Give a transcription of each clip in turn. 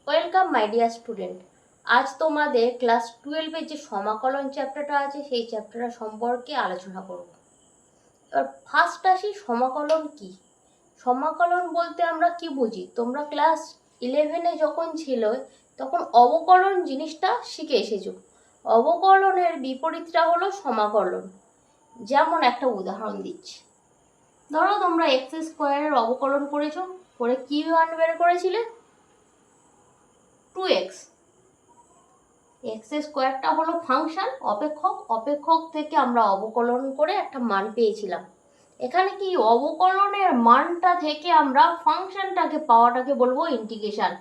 Welcome my dear student. আজ তোমাদের class 12-এর যে সমাকলন চ্যাপ্টারটা আছে সেই চ্যাপ্টারটা সম্পর্কে আলোচনা করব। এবার ফার্স্ট আসি, সমাকলন কি? সমাকলন বলতে আমরা কি বুঝি? তোমরা ক্লাস 11-এ যখন ছিল তখন অবকলন জিনিসটা শিখে এসেছো। অবকলনের বিপরীতটা হলো সমাকলন। যেমন একটা উদাহরণ দিচ্ছি, ধরো তোমরা এক্স স্কোয়ারের অবকলন করেছো, করে কি মান বের করেছিলে? 2x। এক্স স্কোয়ারটা হলো ফাংশন, অপেক্ষক, অপেক্ষক থেকে আমরা অবকলন করে একটা মান পেয়েছিলাম। এখানে কি অবকলনের মানটা থেকে আমরা ফাংশনটাকে পাওয়াটাকে বলবো ইন্টিগ্রেশন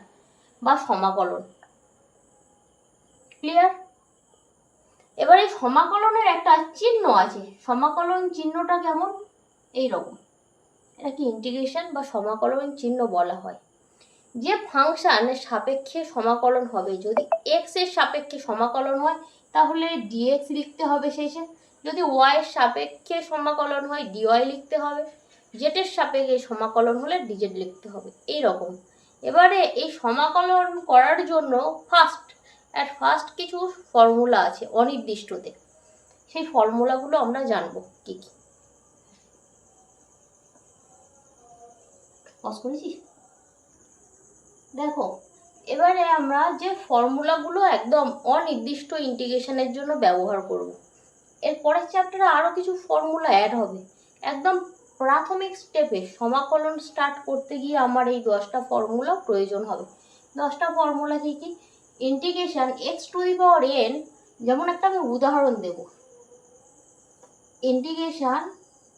বা সমাকলন। ক্লিয়ার? এবার এই সমাকলনের একটা চিহ্ন আছে, সমাকলন চিহ্নটা কেমন? এই রকম। এটাকে ইন্টিগ্রেশন বা সমাকলন চিহ্ন বলা হয়। যে ফাংশনের সাপেক্ষে সমাকলন হবে, যদি এক্স এর সাপেক্ষে সমাকলন হয় তাহলে ডিএক্স লিখতে হবে শেষে, যদি ওয়াই এর সাপেক্ষে সমাকলন হয় ডিওয়াই লিখতে হবে, জেড এর সাপেক্ষে সমাকলন হলে ডিজেড লিখতে হবে, এই রকম। এবারে এই সমাকলন করার জন্য ফার্স্ট কিছু ফর্মুলা আছে অনির্দিষ্টতে, সেই ফর্মুলাগুলো আমরা জানবো। কি কি পজ করেছিস? দেখো, এবারে আমরা যে ফর্মুলাগুলো একদম অনির্দিষ্ট ইন্টিগ্রেশনের জন্য ব্যবহার করব। এর পরের চ্যাপ্টারে আরও কিছু ফর্মুলা অ্যাড হবে। একদম প্রাথমিক স্টেপে সমাকলন স্টার্ট করতে গিয়ে আমার এই 10টা ফর্মুলা প্রয়োজন হবে। 10টা ফর্মুলা কি কি? Integration x to the power n, যেমন একটা আমি উদাহরণ দেব, ইন্টিগ্রেশন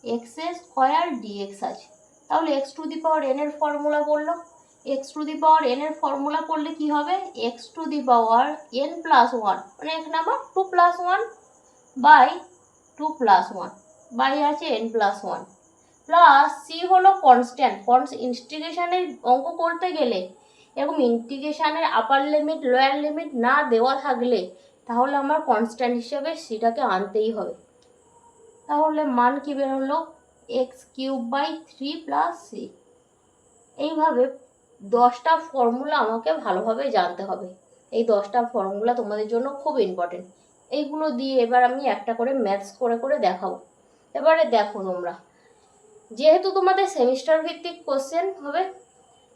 এক্স স্কোয়ার ডিএক্স আছে, তাহলে x to the power n এর ফর্মুলা বললো। X to the power n এর ফর্মুলা করলে কি হবে? X to the power n plus one, মানে এখানে আমার 2+1 বাই 2+1 বাই আছে n plus one, plus C হলো কনস্ট্যান্ট। ইন্টিগ্রেশনের অঙ্ক করতে গেলে এরকম ইন্টিগ্রেশনের আপার লিমিট লোয়ার লিমিট না দেওয়া থাকলে তাহলে আমার কনস্ট্যান্ট হিসেবে সিটাকে আনতেই হবে। তাহলে মান কি বের হলো? x³/3 plus C. এইভাবে 10টা ফর্মুলা আমাকে ভালোভাবে জানতে হবে। এই 10টা ফর্মুলা তোমাদের জন্য খুব ইম্পর্টেন্ট। এইগুলো দিয়ে এবার আমি একটা করে ম্যাথস করে করে দেখাবো। এবারে দেখো তোমরা, যেহেতু তোমাদের সেমিস্টার ভিত্তিক কোশ্চেন হবে,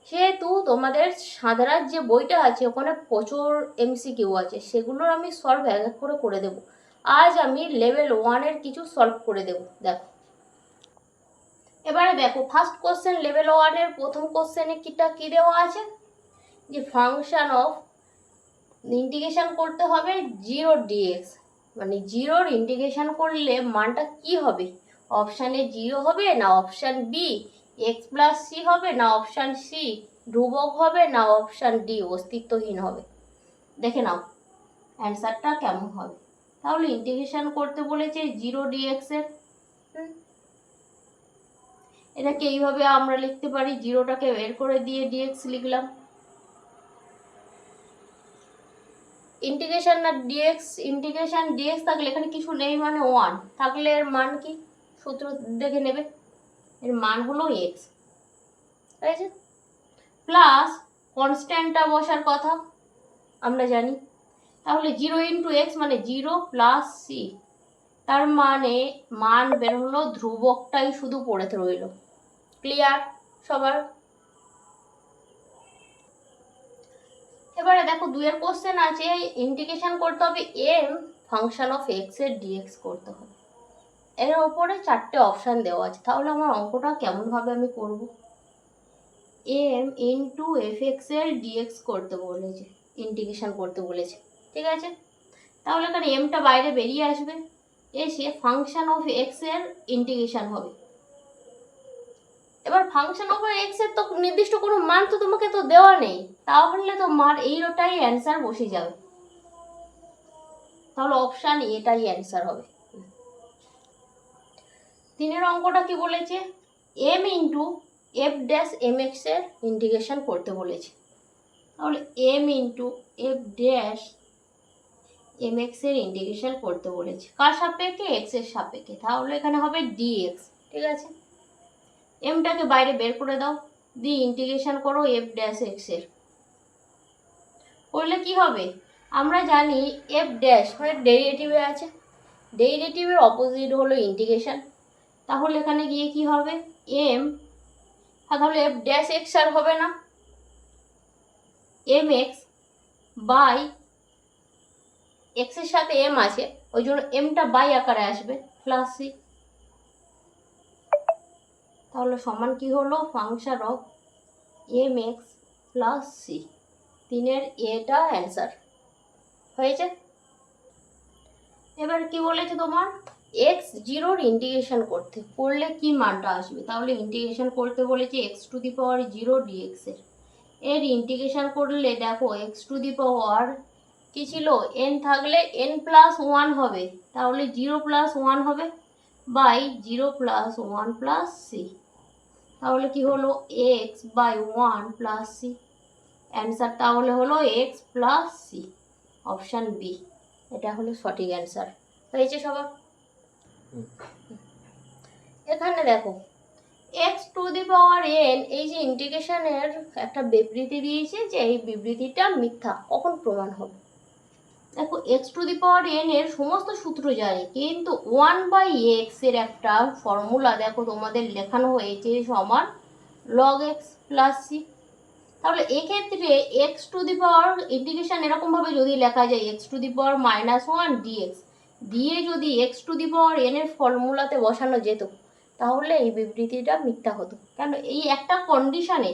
সেহেতু তোমাদের সাধারণ যে বইটা আছে ওখানে প্রচুর এমসিকিউ আছে, সেগুলোর আমি সলভ এক এক করে করে দেবো। আজ আমি লেভেল 1-এর কিছু সলভ করে দেবো। দেখো, এবারে দেখো ফার্স্ট কোশ্চেন লেভেল 1-এর প্রথম কোশ্চেনে কি দেওয়া আছে? যে ফাংশন অফ ইন্টিগ্রেশন করতে হবে 0 dx, মানে 0-র ইন্টিগ্রেশন করলে মানটা কি হবে? অপশানে 0 হবে, না অপশান বি x+c হবে, না অপশান সি ধ্রুবক হবে, না অপশান ডি অস্তিত্বহীন হবে? দেখে নাও অ্যান্সারটা কেমন হবে। তাহলে ইন্টিগ্রেশন করতে বলেছে 0 dx এর, এটাকে এইভাবে আমরা লিখতে পারি, 0টাকে বের করে দিয়ে ডিএক্স লিখলাম। ইন্টিগ্রেশন না ডিএক্স, ইন্টিগ্রেশন ডিএক্স থাকলে এখানে কিছু নেই মানে 1 থাকলে এর মান কি? সূত্র দেখে নেবে, এর মান হলো এক্স, ঠিক আছে? প্লাস কনস্ট্যান্টটা বসার কথা আমরা জানি, তাহলে 0 × x মানে 0 প্লাস সি, তার মানে মান বের হলো, ধ্রুবকটাই শুধু পড়ে রইল। ক্লিয়ার সবার? এবারে দেখো 2-এর কোশ্চেন আছে, ইন্টিগ্রেশন করতে হবে এম ফাংশন অফ এক্স এর ডিএক্স করতে হবে। এর ওপরে 4টে অপশান দেওয়া আছে, তাহলে আমার অঙ্কটা কেমনভাবে আমি করব? এম ইন্টু এফ এর ডিএক্স করতে বলেছে, ইন্টিগ্রেশন করতে বলেছে, ঠিক আছে? তাহলে এখানে এমটা বাইরে বেরিয়ে আসবে, এসে ফাংশন অফ এক্স এর ইন্টিগ্রেশন হবে। এবার ফাংশন অফ এক্স এর তো নির্দিষ্ট কোনো মান তো তোমাকে তো দেওয়া নেই, তাহলে তোমার এইটাই অ্যান্সার বসে যাবে, তাহলে অপশান এটাই অ্যান্সার হবে। 3-এর অঙ্কটা কি বলেছে? M into f dash m x এর ইন্টিগ্রেশন করতে বলেছে, তাহলে m into f dash m x এর ইন্টিগ্রেশন করতে বলেছে, কার সাপেক্ষে? এক্স এর সাপেক্ষে, তাহলে এখানে হবে ডিএক্স, ঠিক আছে? এমটাকে বাইরে বের করে দাও, দিয়ে ইন্টিগ্রেশন করো এফ ড্যাশ এক্স এর, করলে কি হবে, আমরা জানি এফ ড্যাশ মানে ডেরিভেটিভে আছে, ডেরিভেটিভের অপোজিট হলো ইন্টিগ্রেশন। তাহলে এখানে গিয়ে কি হবে এম, তাহলে এফ ড্যাশ এক্স আর হবে না, এম এক্স বাই এক্সের সাথে এম আছে ওই জন্য এমটা বাই আকারে আসবে প্লাস সি। তাহলে সমান কি হলো function of M X plus C, 3-এর এটা অ্যান্সার হয়েছে। এবার কি বলেছে তোমার এক্স জিরোর ইন্টিগ্রেশন করতে, করলে কি মানটা আসবে, তাহলে ইন্টিগ্রেশন করতে বলেছে x to the power zero dx এর ইন্টিগ্রেশন করলে দেখো এক্স টু দি পাওয়ার কি ছিল এন থাকলে এন প্লাস ওয়ান হবে, তাহলে 0+1 হবে বাই 0+1 প্লাস সি, তাহলে কি হলো x by 1 plus C, answer তাহলে হলো x plus C, option B, এটা হলো সঠিক অ্যান্সার হয়েছে সবার। এখানে দেখো x to the power n, এই যে ইন্টিগ্রেশনের একটা বিবৃতি দিয়েছে যে এই বিবৃতিটা মিথ্যা, কখন প্রমাণ হবে, দেখো x to the power n এর সমস্ত সূত্র জানি, কিন্তু 1/x এর একটা ফর্মুলা দেখো তোমাদের লেখানো হয়েছে সমান log x প্লাস সি। তাহলে এক্ষেত্রে x to the power integration এরকমভাবে যদি লেখা যায় x to the power -1 dx দিয়ে যদি x to the power n এর ফর্মুলাতে বসানো যেত, তাহলে এই বিবৃতিটা মিথ্যা হতো। কেন, এই একটা কন্ডিশনে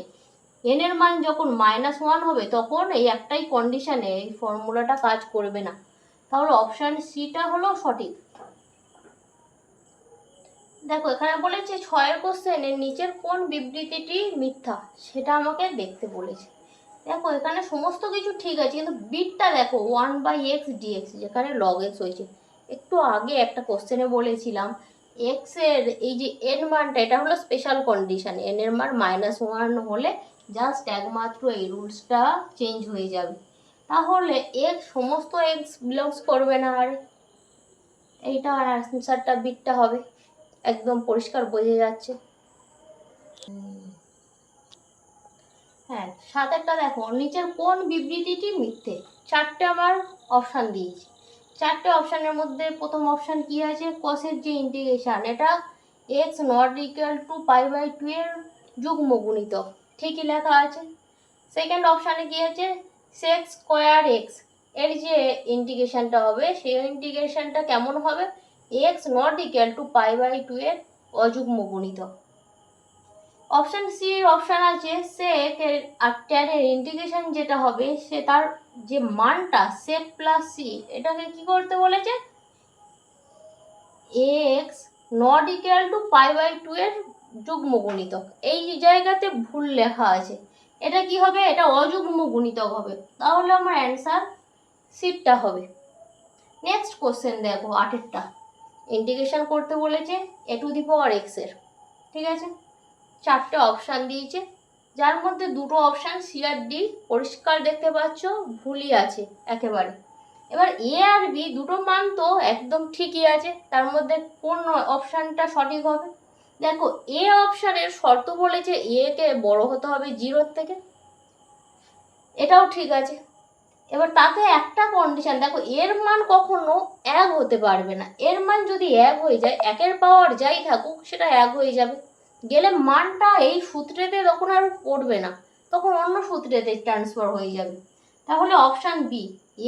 এন এর মান যখন -1 হবে তখন এই একটাই কন্ডিশনে এই ফর্মুলাটা কাজ করবে না, তাহলে অপশান সিটা হলো সঠিক। দেখো এখানে বলেছে 6-এর কোশ্চেনের নিচের কোন বিবৃতিটি মিথ্যা সেটা আমাকে দেখতে বলেছে। দেখো এখানে সমস্ত কিছু ঠিক আছে, কিন্তু বিটটা দেখো 1/x dx যেখানে log x হয়েছে। একটু আগে একটা কোশ্চেনে বলেছিলাম এক্স এর এই যে এন মানটা, এটা হলো স্পেশাল কন্ডিশন, এন এর মান -1 হলে জাস্ট একমাত্র এই রুলসটা চেঞ্জ হয়ে যাবে, তাহলে এক্স সমস্ত এক্স বিলংস করবে না, আর এইটা অ্যান্সারটা বিটটা হবে, একদম পরিষ্কার বোঝা যাচ্ছে। হ্যাঁ 7-এরটা দেখো নিচের কোন বিবৃতিটি মিথ্যে, 4টে আমার অপশান দিয়েছি, 4টে অপশানের মধ্যে প্রথম অপশান কি আছে কসের যে ইন্টিগ্রেশন এটা এক্স নট ইকুয়াল টু π/2 এর যুগ্ম গুণিতক, ঠিকই লেখা আছে। সেকেন্ড অপশানে কি আছে সেক স্কোয়ার এক্স এর যে ইন্টিগ্রেশনটা হবে সেই ইন্টিগ্রেশনটা কেমন হবে এক্স নট ইকুয়াল টু π/2 এর অযুগ্ম গুণিতক। অপশান সি এর অপশান আছে সেক আর ট্যানের ইন্টিগ্রেশন যেটা হবে সে তার যে মানটা সেক প্লাস সি, এটাকে কি করতে বলেছে এক্স নট ইকুয়াল টু π/2 এর যুগ্ম গুণিতক, এই জায়গাতে ভুল লেখা আছে, এটা কি হবে এটা অযুগ্ম গুণিতক হবে, তাহলে আমার অ্যান্সার সিটটা হবে। নেক্সট কোশ্চেন দেখো 8-এরটা, ইন্টিগ্রেশন করতে বলেছে এ টু দি পাওয়ার এক্স এর, ঠিক আছে 4টে অপশান দিয়েছে যার মধ্যে দুটো অপশান সি আর ডি পরিষ্কার দেখতে পাচ্ছ ভুলই আছে একেবারে। এবার এ আর বি দুটো মান তো একদম ঠিকই আছে, তার মধ্যে কোন অপশানটা সঠিক হবে, দেখো এ অপশানের শর্ত বলেছে এ কে বড় হতে হবে 0 থেকে, এটাও ঠিক আছে। এবার তাতে একটা কন্ডিশন দেখো এর মান কখনো 1 হতে পারবে না, এর মান যদি 1 হয়ে যায় 1-এর পাওয়ার যাই থাকুক সেটা 1 হয়ে যাবে, গেলে মানটা এই সূত্রেতে তখন আর পড়বে না, তখন অন্য সূত্রেতে ট্রান্সফার হয়ে যাবে, তাহলে অপশান বি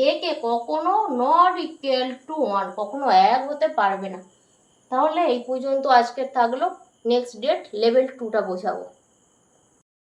এ কে কখনো নট ইকুয়াল টু 1 কখনো 1 হতে পারবে না। তাহলে এই পর্যন্ত আজকের থাকলো, নেক্সট ডেট লেভেল 2টা বোঝাবো।